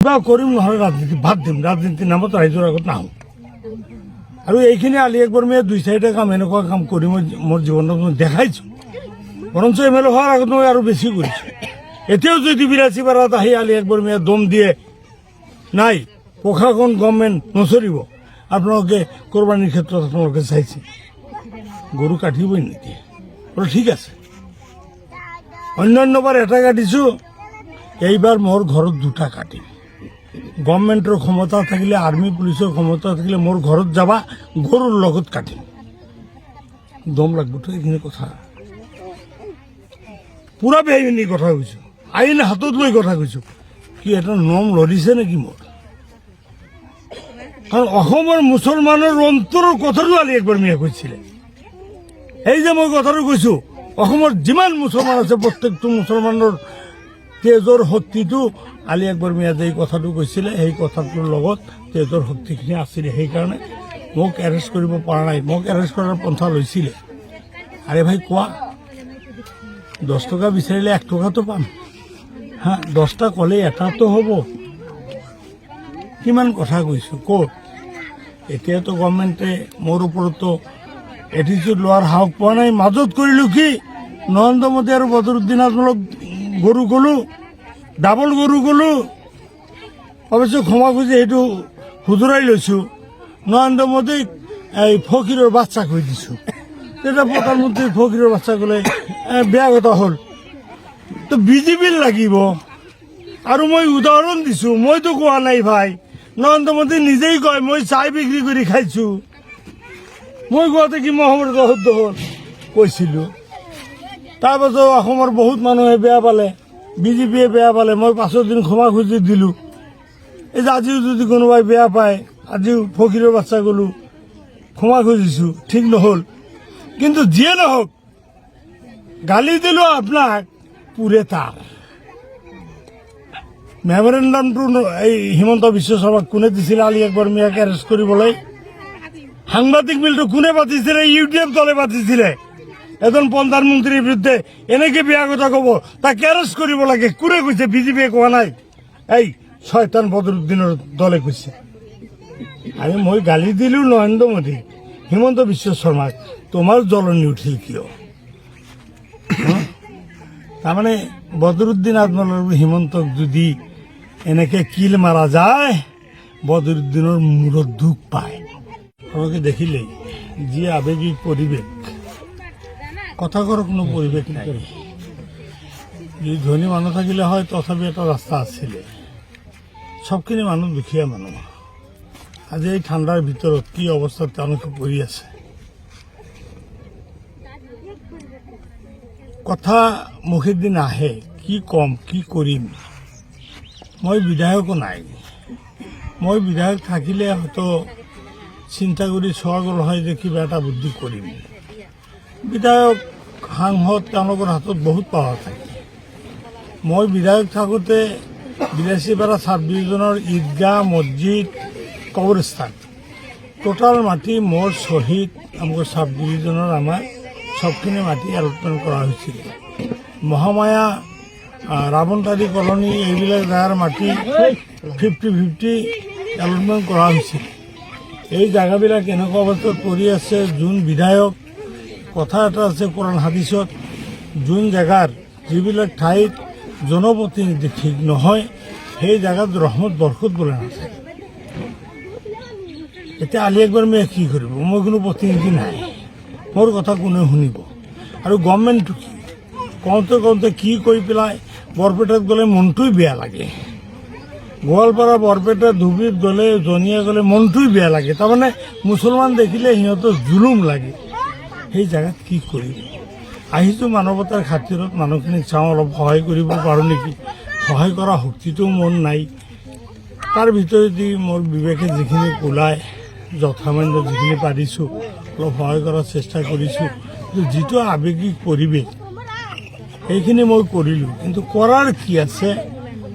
কিবা কৰিম নহ'লে ৰাজনীতি বাদ দিম, ৰাজনীতিৰ নামত ৰাইজৰ আগত নাহোঁ। আৰু এইখিনি আলি আকবৰ মিয়াই 2-4টা কাম এনেকুৱা কাম কৰি মই মোৰ জীৱনত মই দেখাইছোঁ। বৰঞ্চ MLA হোৱাৰ আগত মই আৰু বেছি কৰিছোঁ। এতিয়াও যদি 82 পাৰাত আহি আলি আকবৰ মিয়াই দম দিয়ে নাই প্ৰশাসন গভৰ্ণমেণ্ট নচলিব, আপোনালোকে কোৰবানীৰ ক্ষেত্ৰত আপোনালোকে চাইছে গৰু কাটিবই নেকি? ঠিক আছে, অন্যান্যবাৰ এটা কাটিছোঁ, এইবাৰ মোৰ ঘৰত 2টা কাটিম। গভৰ্ণমেণ্টৰ ক্ষমতা থাকিলে, আৰ্মি পুলিচৰ ক্ষমতা থাকিলে মোৰ ঘৰত যাবা, গৰুৰ লগত কাটিম। দম লাগবতো এইখিনি কথা, পুৰা বেআইনী কথা কৈছোঁ, আইন হাতত লৈ কথা কৈছোঁ। কি এটা নম লৰিছে নেকি মোৰ? কাৰণ অসমৰ মুছলমানৰ অন্তৰৰ কথাটো আলি আকবৰ মিয়াই কৈছিলে। এই যে মই কথাটো কৈছোঁ, অসমৰ যিমান মুছলমান আছে প্ৰত্যেকটো মুছলমানৰ তেজৰ শক্তিটো আলি আকবৰ মিয়াই যে এই কথাটো কৈছিলে, সেই কথাটোৰ লগত তেজৰ শক্তিখিনি আছিলে। সেইকাৰণে মোক এৰেষ্ট কৰিব পৰা নাই। মোক এৰেষ্ট কৰাৰ পন্থা লৈছিলে। আৰে ভাই কোৱা, 10 টকা বিচাৰিলে 1 টকাটো পাম। 10টা ক'লে এটাতো হ'ব। কিমান কথা কৈছোঁ ক'ত? এতিয়াতো গভৰ্ণমেণ্টে মোৰ ওপৰতো এটিটিউড লোৱাৰ সাহস পোৱা নাই। মাজত কৰিলোঁ কি, নৰেন্দ্ৰ মোদী আৰু বদৰুদ্দিন আজমলক গৰু গ'লোঁ, ডাবল গৰু গ'লোঁ। অৱশ্যে ক্ষমা খুজি সেইটো শুধৰাই লৈছোঁ। নৰেন্দ্ৰ মোদীক এই ফকীৰৰ বাচ্চা কৈ দিছোঁ। তেতিয়া প্ৰধানমন্ত্ৰী ফকীৰৰ বাচ্চা ক'লে বেয়া কথা হ'ল, তো বিজেপিৰ লাগিব। আৰু মই উদাহৰণ দিছোঁ, মইতো কোৱা নাই ভাই, নৰেন্দ্ৰ মোদী নিজেই কয় মই চাহ বিক্ৰী কৰি খাইছোঁ। মই কোৱাতে কি মই অসমৰ দহত কৈছিলোঁ। তাৰপাছত অসমৰ বহুত মানুহে বেয়া পালে, বিজেপিয়ে বেয়া পালে। মই 5 দিন ক্ষমা খুজি দিলোঁ। এই যে আজিও যদি কোনোবাই বেয়া পায়, আজিও ফকীৰৰ বাচ্চা গ'লোঁ, ক্ষমা খুজিছোঁ, ঠিক নহ'ল। কিন্তু যিয়ে নহওক, গালি দিলোঁ আপোনাক পুৰে তাৰ। মেমৰেণ্ডামটো এই হিমন্ত বিশ্ব শৰ্মাক কোনে দিছিলে আলি আকবৰ মিয়াক এৰেষ্ট কৰিবলৈ? সাংবাদিক মিলটো কোনে পাতিছিলে? UDF দলে পাতিছিলে। এজন প্ৰধানমন্ত্ৰীৰ বিৰুদ্ধে এনেকে বেয়া কথা ক'ব, তাক এৰেষ্ট কৰিব লাগে। কোনে কৈছে? বিজেপিয়ে কোৱা নাই, এই শয়তান বদৰুদ্দিনৰ দলে কৈছে। আৰু মই গালি দিলোঁ নৰেন্দ্ৰ মোদী, হিমন্ত বিশ্ব শৰ্মাক, তোমাৰ জ্বলনি উঠিল কিয়? তাৰমানে বদৰুদ্দিন আজমল আৰু হিমন্তক যদি এনেকে কিল মাৰা যায়, বদৰুদ্দিনৰ মূৰত দুখ পায়। আপোনালোকে দেখিলেই যি আৱেগিক পৰিৱেশ, কথা কোৱাৰ কোনো পৰিৱেশ নাই। যদি ধনী মানুহ থাকিলে হয় তথাপি এটা ৰাস্তা আছিলে। সবখিনি মানুহ দুখীয়া মানুহ। আজি এই ঠাণ্ডাৰ ভিতৰত কি অৱস্থাত তেওঁলোকে পৰি আছে। কথা মুখেৰ দিন আহে, কি কম, কি কৰিম। মই বিধায়কো নাই। মই বিধায়ক থাকিলে হয়তো চিন্তা কৰি চোৱা গ'ল হয় যে কিবা এটা বুদ্ধি কৰিম। বিধায়ক সাংসদ তেওঁলোকৰ হাতত বহুত পাৱাৰ থাকে। মই বিধায়ক থাকোঁতে 82 পাৰা চাব ডিভিজনৰ ঈদগাহ, মছজিদ, কবৰস্থান টোটাল মাটি মোৰ শ্বহীদ আমাৰ চাব ডিভিজনৰ আমাৰ সবখিনি মাটি এলটমেণ্ট কৰা হৈছিল। মহামায়া, ৰাৱণতাৰী কলনী, এইবিলাক জেগাৰ মাটি 50-50 এলটমেণ্ট কৰা হৈছিল। এই জেগাবিলাক এনেকুৱা অৱস্থাত পৰি আছে, যোন বিধায়ক, কথা এটা আছে কোৰাণ হাদিছত, যোন জেগাৰ যিবিলাক ঠাইত জনপ্ৰতিনিধি ঠিক নহয়, সেই জেগাত ৰহমত বৰকত বোলে নাথাকে। এতিয়া আলি আকবৰ মিয়াই কি কৰিব? মই কোনো প্ৰতিনিধি নাই, মোৰ কথা কোনে শুনিব? আৰু গভৰ্ণমেণ্টটো কি কওঁতে কওঁতে কি কৰি পেলাই বৰপেটাত গ'লে মনটোই বেয়া লাগে। গোৱালপাৰা, বৰপেটা, ধুবুৰীত গ'লে, জনিয়া গ'লে মনটোই বেয়া লাগে। তাৰমানে মুছলমান দেখিলে সিহঁতৰ জুলুম লাগে। সেই জেগাত কি কৰিব? আহিছোঁ মানৱতাৰ খাতিৰত, মানুহখিনিক চাওঁ অলপ সহায় কৰিব পাৰোঁ নেকি। সহায় কৰা শক্তিটোও মোৰ নাই। তাৰ ভিতৰতে মোৰ বিবেকে যিখিনি ওলায়, যথামান্য যিখিনি পাৰিছোঁ অলপ সহায় কৰাৰ চেষ্টা কৰিছোঁ। যিটো আৱেগিক পৰিৱেশ সেইখিনি মই কৰিলোঁ, কিন্তু কৰাৰ কি আছে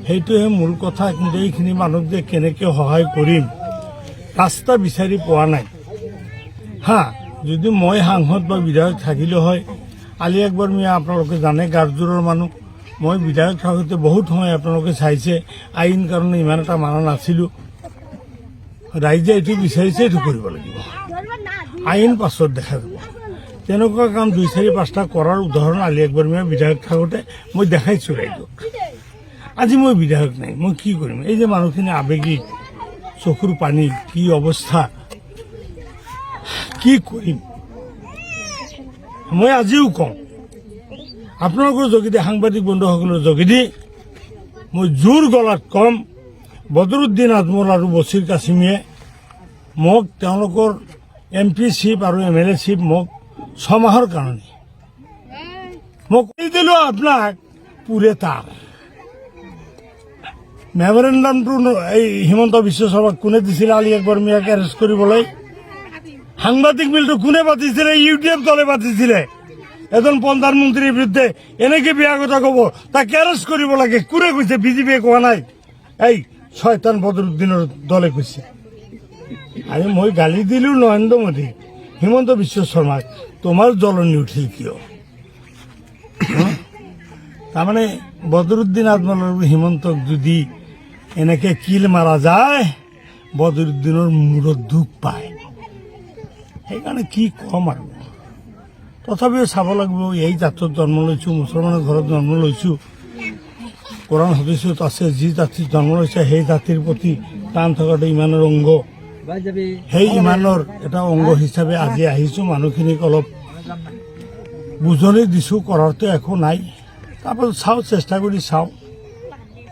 সেইটোহে মূল কথা। কিন্তু এইখিনি মানুহক যে কেনেকৈ সহায় কৰিম ৰাস্তা বিচাৰি পোৱা নাই। যদি মই সাংসদ বা বিধায়ক থাকিলে হয়, আলি আকবৰ মিয়া আপোনালোকে জানে গাৰজোৰৰ মানুহ, মই বিধায়ক থাকোঁতে বহুত সময় আপোনালোকে চাইছে আইন কাৰণে ইমান এটা মানা নাছিলোঁ ৰাইজে এইটো বিচাৰিছে এইটো কৰিব লাগিব আইন পাছত দেখা যাব তেনেকুৱা কাম 2-4-5টা কৰাৰ উদাহৰণ আলি আকবৰ মিয়া বিধায়ক থাকোঁতে মই দেখাইছোঁ ৰাইজক আজি মই বিধায়ক নাই মই কি কৰিম এই যে মানুহখিনি আৱেগিক চকুৰ পানী কি অৱস্থা কি কৰিম মই আজিও কওঁ আপোনালোকৰ যোগেদি সাংবাদিক বন্ধুসকলৰ যোগেদি মই জোৰ গলাত কম বদৰুদ্দিন আজমল আৰু বছিৰ কাছিমীয়ে মোক তেওঁলোকৰ MP-শ্বিপ আৰু MLA-শ্বিপ মোক 6 মাহৰ কাৰণে মই কৈ দিলোঁ আপোনাক পুৰে তাৰ মেমৰেণ্ডামটো এই হিমন্ত বিশ্ব শৰ্মাক কোনে দিছিলে আলি আকবৰ মিয়াক এৰেষ্ট কৰিবলৈ সাংবাদিক মিলটো কোনে পাতিছিলে UDF দলে পাতিছিলে এজন প্ৰধানমন্ত্ৰীৰ বিৰুদ্ধে এনেকৈ বেয়া কথা ক'ব তাক এৰেষ্ট কৰিব লাগে কোনে কৈছে বিজেপিয়ে কোৱা নাই এই শয়তান বদৰুদ্দিনৰ দলে কৈছে আৰু মই গালি দিলোঁ নৰেন্দ্ৰ মোদী হিমন্ত বিশ্ব শৰ্মাক তোমাৰ জ্বলনি উঠিল কিয় তাৰমানে বদৰুদ্দিন আজমল আৰু হিমন্তক যদি এনেকৈ কিল মাৰা যায় বদৰুদ্দিনৰ মূৰত দুখ পায় সেইকাৰণে কি ক'ম আৰু তথাপিও চাব লাগিব এই জাতত জন্ম লৈছোঁ মুছলমানৰ ঘৰত জন্ম লৈছোঁ কোৰাণ হাদিছত আছে যি জাতিত জন্ম লৈছে সেই জাতিৰ প্ৰতি টান থকাটো ইমানৰ অংগ সেই ইমানৰ এটা অংগ হিচাপে আজি আহিছোঁ মানুহখিনিক অলপ বুজনি দিছোঁ কৰাৰতো একো নাই তাৰপাছত চাওঁ চেষ্টা কৰি চাওঁ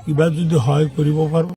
কিবা যদি হয় কৰিব পাৰোঁ